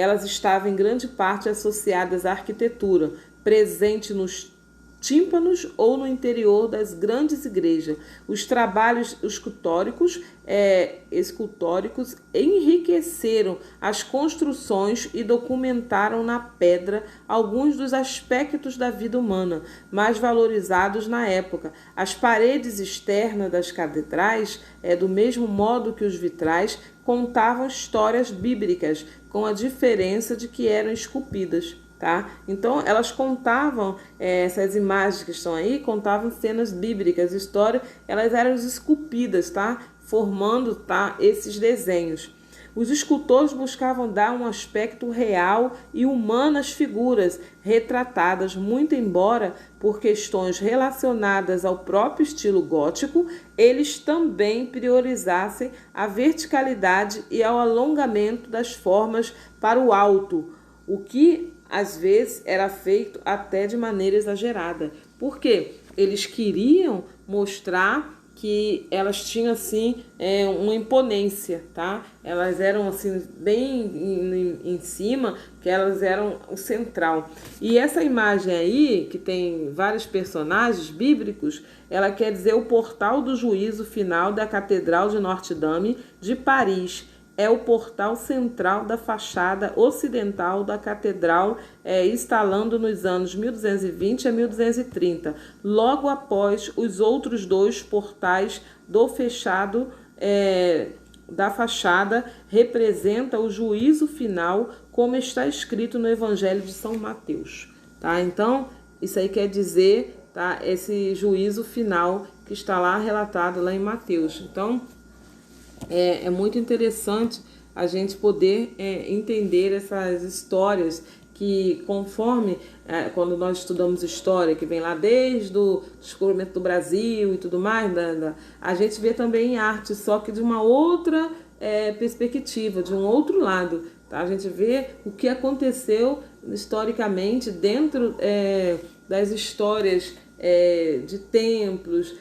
elas estavam em grande parte associadas à arquitetura, presente nos tímpanos ou no interior das grandes igrejas. Os trabalhos escultóricos enriqueceram as construções e documentaram na pedra alguns dos aspectos da vida humana mais valorizados na época. As paredes externas das catedrais, do mesmo modo que os vitrais, contavam histórias bíblicas, com a diferença de que eram esculpidas. Tá? Então, elas contavam, essas imagens que estão aí, contavam cenas bíblicas, histórias, elas eram esculpidas, tá? Formando, tá, esses desenhos. Os escultores buscavam dar um aspecto real e humano às figuras retratadas, muito embora, por questões relacionadas ao próprio estilo gótico, eles também priorizassem a verticalidade e ao alongamento das formas para o alto, o que às vezes era feito até de maneira exagerada. Por quê? Eles queriam mostrar que elas tinham assim uma imponência, tá? Elas eram assim bem em cima, que elas eram o central. E essa imagem aí, que tem vários personagens bíblicos, ela quer dizer o portal do juízo final da Catedral de Notre-Dame de Paris. É o portal central da fachada ocidental da catedral, instalando nos anos 1220 a 1230, logo após os outros dois portais do fechado da fachada, representa o juízo final, como está escrito no Evangelho de São Mateus. Tá? Então, isso aí quer dizer, tá, esse juízo final que está lá relatado lá em Mateus. Então, é muito interessante a gente poder entender essas histórias que, conforme quando nós estudamos história, que vem lá desde o descobrimento do Brasil e tudo mais, a gente vê também em arte, só que de uma outra perspectiva, de um outro lado. Tá? A gente vê o que aconteceu historicamente dentro das histórias de templos,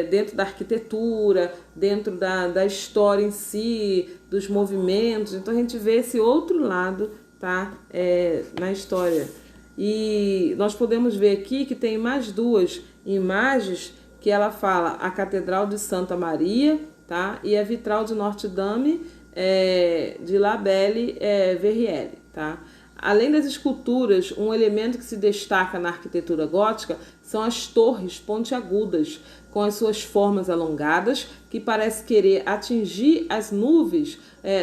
dentro da arquitetura, dentro da história em si, dos movimentos. Então a gente vê esse outro lado, tá? Na história. E nós podemos ver aqui que tem mais duas imagens que ela fala a Catedral de Santa Maria, tá? E a Vitral de Notre-Dame de La Belle Verrière, tá? Além das esculturas, um elemento que se destaca na arquitetura gótica são as torres pontiagudas, com as suas formas alongadas, que parece querer atingir as nuvens.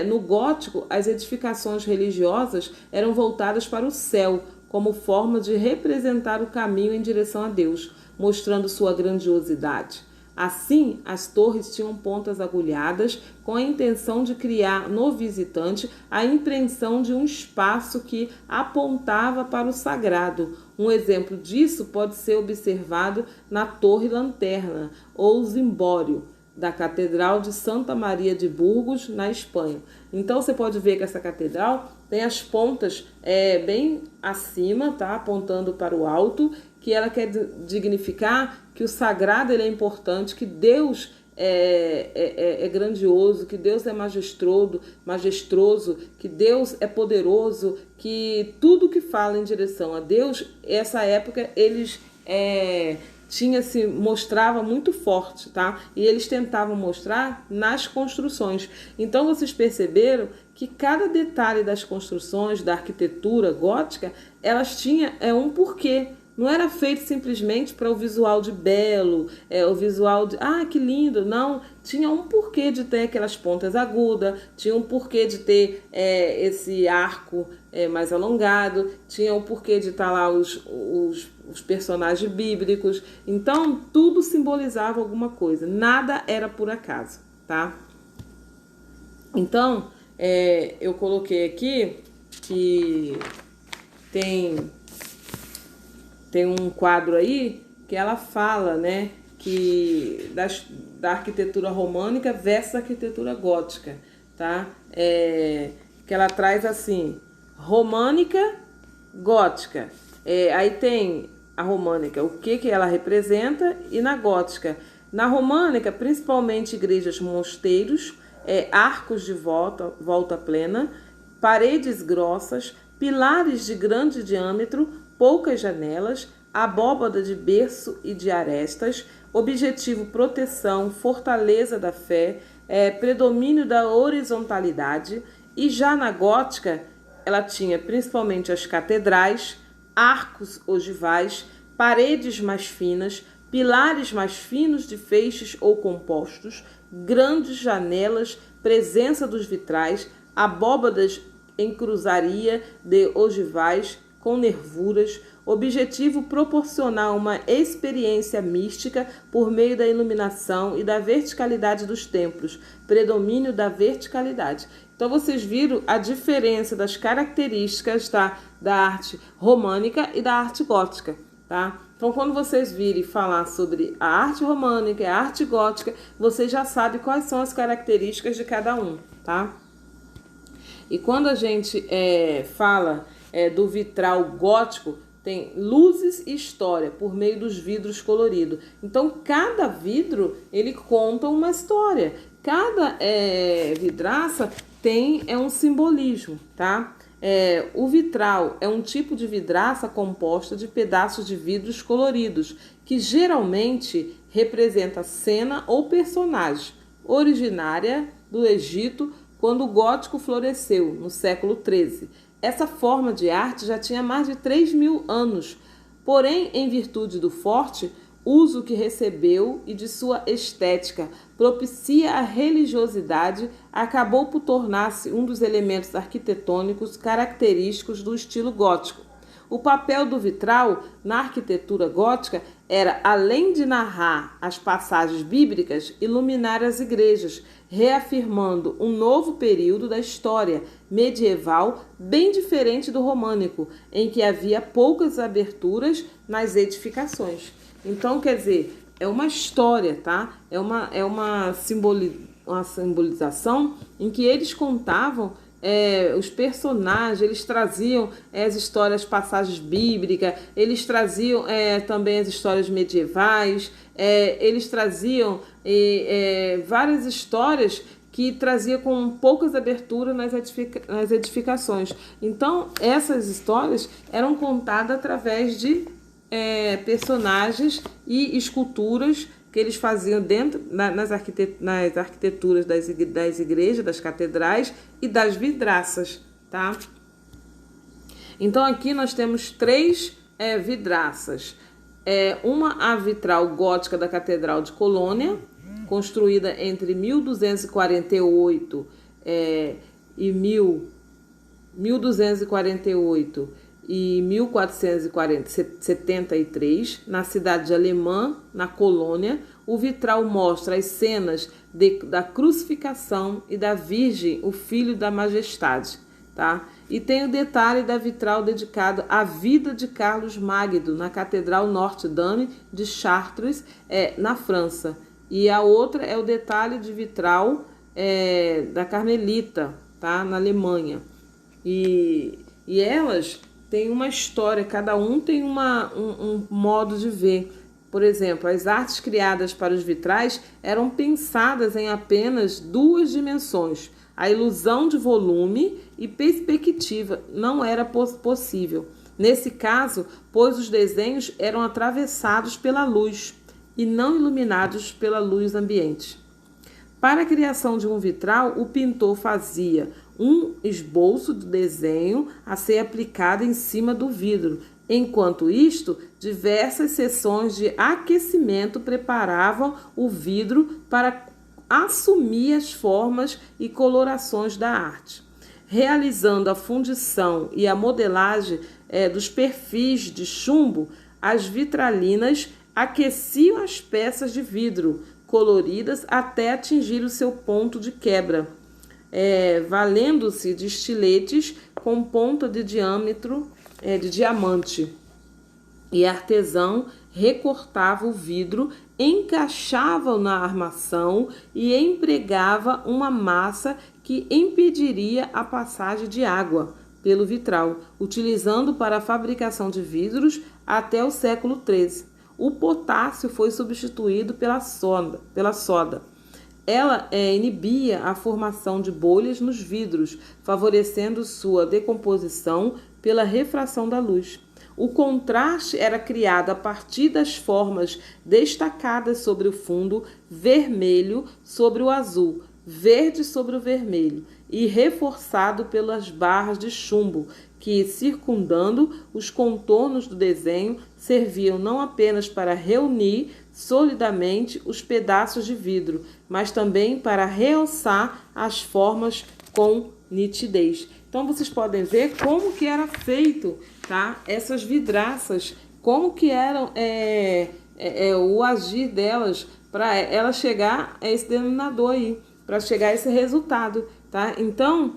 No gótico, as edificações religiosas eram voltadas para o céu, como forma de representar o caminho em direção a Deus, mostrando sua grandiosidade. Assim, as torres tinham pontas agulhadas com a intenção de criar no visitante a impressão de um espaço que apontava para o sagrado. Um exemplo disso pode ser observado na Torre Lanterna ou Zimbório da Catedral de Santa Maria de Burgos, na Espanha. Então você pode ver que essa catedral tem as pontas bem acima, tá? Apontando para o alto, que ela quer dignificar que o sagrado ele é importante, que Deus é grandioso, que Deus é majestoso, que Deus é poderoso, que tudo que fala em direção a Deus, essa época eles se mostrava muito forte, tá? E eles tentavam mostrar nas construções. Então vocês perceberam que cada detalhe das construções, da arquitetura gótica, elas tinham um porquê. Não era feito simplesmente para o visual de belo, o visual de, que lindo. Não, tinha um porquê de ter aquelas pontas agudas, tinha um porquê de ter esse arco mais alongado, tinha um porquê de estar lá os personagens bíblicos. Então, tudo simbolizava alguma coisa, nada era por acaso, tá? Então, eu coloquei aqui que tem um quadro aí que ela fala, né, que da arquitetura românica versus arquitetura gótica, tá? Que ela traz assim, românica, gótica. Aí tem a românica, o que ela representa, e na gótica. Na românica, principalmente igrejas, mosteiros, arcos de volta plena, paredes grossas, pilares de grande diâmetro, poucas janelas, abóbada de berço e de arestas, objetivo proteção, fortaleza da fé, predomínio da horizontalidade. E já na gótica, ela tinha principalmente as catedrais, arcos ogivais, paredes mais finas, pilares mais finos de feixes ou compostos, grandes janelas, presença dos vitrais, abóbadas em cruzaria de ogivais com nervuras, objetivo proporcionar uma experiência mística por meio da iluminação e da verticalidade dos templos, predomínio da verticalidade. Então vocês viram a diferença das características da arte românica e da arte gótica, tá? Então quando vocês virem falar sobre a arte românica e a arte gótica, vocês já sabem quais são as características de cada um, tá? E quando a gente fala do vitral gótico, tem luzes e história por meio dos vidros coloridos. Então, cada vidro, ele conta uma história. Cada vidraça tem um simbolismo, tá? O vitral é um tipo de vidraça composta de pedaços de vidros coloridos, que geralmente representa cena ou personagem, originária do Egito, quando o gótico floresceu, no século XIII. Essa forma de arte já tinha mais de 3.000 anos, porém, em virtude do forte uso que recebeu e de sua estética propicia a religiosidade, acabou por tornar-se um dos elementos arquitetônicos característicos do estilo gótico. O papel do vitral na arquitetura gótica era, além de narrar as passagens bíblicas, iluminar as igrejas, reafirmando um novo período da história medieval bem diferente do românico, em que havia poucas aberturas nas edificações. Então, quer dizer, é uma história, tá? É uma simbolização em que eles contavam os personagens, eles traziam as histórias, passagens bíblicas, eles traziam também as histórias medievais, eles traziam várias histórias que trazia com poucas aberturas nas edificações. Então, essas histórias eram contadas através de personagens e esculturas que eles faziam dentro nas arquiteturas das igrejas, das catedrais e das vidraças, tá? Então aqui nós temos 3 vidraças. A vitral gótica da Catedral de Colônia, construída entre 1248 e 1473, na cidade de Alemã, na Colônia. O vitral mostra as cenas da crucificação e da Virgem, o Filho da Majestade, tá? E tem o detalhe da vitral dedicado à vida de Carlos Magno, na Catedral Notre-Dame de Chartres, na França. E a outra é o detalhe de vitral da Carmelita, tá? Na Alemanha. E elas têm uma história, cada um tem um modo de ver. Por exemplo, as artes criadas para os vitrais eram pensadas em apenas 2 dimensões. A ilusão de volume e perspectiva não era possível. Nesse caso, pois os desenhos eram atravessados pela luz e não iluminados pela luz ambiente. Para a criação de um vitral, o pintor fazia um esboço do desenho a ser aplicado em cima do vidro. Enquanto isto, diversas sessões de aquecimento preparavam o vidro para assumir as formas e colorações da arte. Realizando a fundição e a modelagem dos perfis de chumbo, as vitralinas aqueciam as peças de vidro coloridas até atingir o seu ponto de quebra, valendo-se de estiletes com ponta de diâmetro de diamante. E artesão recortava o vidro, encaixava-o na armação e empregava uma massa que impediria a passagem de água pelo vitral, utilizando para a fabricação de vidros até o século XIII. O potássio foi substituído pela soda. Ela inibia a formação de bolhas nos vidros, favorecendo sua decomposição pela refração da luz. O contraste era criado a partir das formas destacadas sobre o fundo, vermelho sobre o azul, verde sobre o vermelho, e reforçado pelas barras de chumbo, que, circundando os contornos do desenho, serviam não apenas para reunir solidamente os pedaços de vidro, mas também para realçar as formas com nitidez. Então vocês podem ver como que era feito, tá? Essas vidraças, como que eram o agir delas para ela chegar a esse denominador aí, para chegar a esse resultado, tá? Então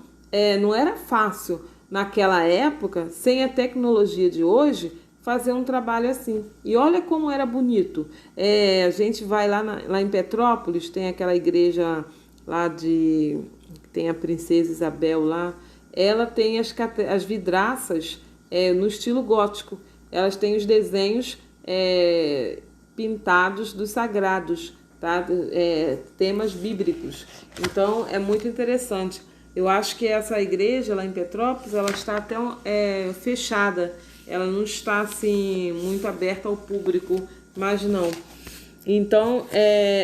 não era fácil naquela época, sem a tecnologia de hoje, fazer um trabalho assim. E olha como era bonito. A gente vai lá em Petrópolis, tem aquela igreja lá tem a Princesa Isabel lá. Ela tem as vidraças no estilo gótico. Elas têm os desenhos pintados dos sagrados, tá? Temas bíblicos. Então é muito interessante. Eu acho que essa igreja lá em Petrópolis, ela está até fechada. Ela não está assim muito aberta ao público, mas não. Então,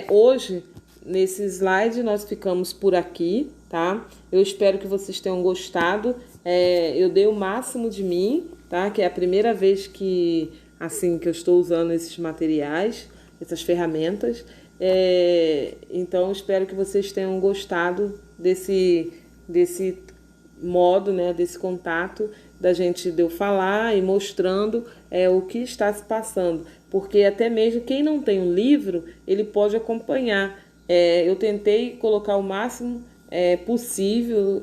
hoje, nesse slide, nós ficamos por aqui, tá? Eu espero que vocês tenham gostado. Eu dei o máximo de mim, tá? Que é a primeira vez que eu estou usando esses materiais, essas ferramentas. Então, espero que vocês tenham gostado desse modo, né, desse contato da gente de eu falar e mostrando o que está se passando, porque até mesmo quem não tem um livro, ele pode acompanhar. Eu tentei colocar o máximo possível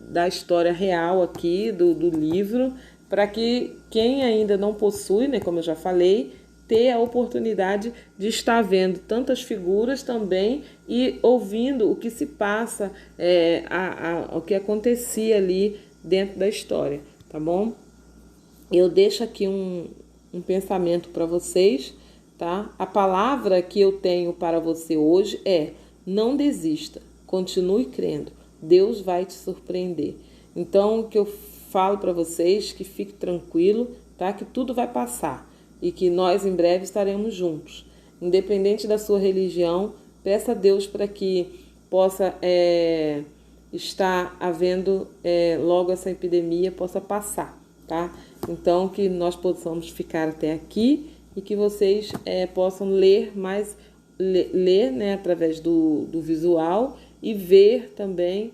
da história real aqui, do livro, para que quem ainda não possui, né, como eu já falei, ter a oportunidade de estar vendo tantas figuras também e ouvindo o que se passa, o que acontecia ali dentro da história, tá bom? Eu deixo aqui um pensamento para vocês, tá? A palavra que eu tenho para você hoje é: não desista, continue crendo, Deus vai te surpreender. Então, o que eu falo para vocês, que fique tranquilo, tá? Que tudo vai passar. E que nós em breve estaremos juntos. Independente da sua religião, peça a Deus para que possa estar havendo logo essa epidemia, possa passar, tá? Então, que nós possamos ficar até aqui e que vocês possam ler mais, ler, né, através do visual e ver também,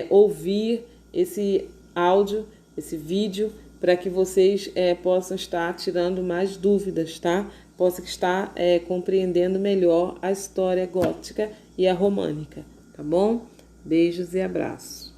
ouvir esse áudio, esse vídeo, para que vocês possam estar tirando mais dúvidas, tá? Possam estar compreendendo melhor a história gótica e a românica, tá bom? Beijos e abraços.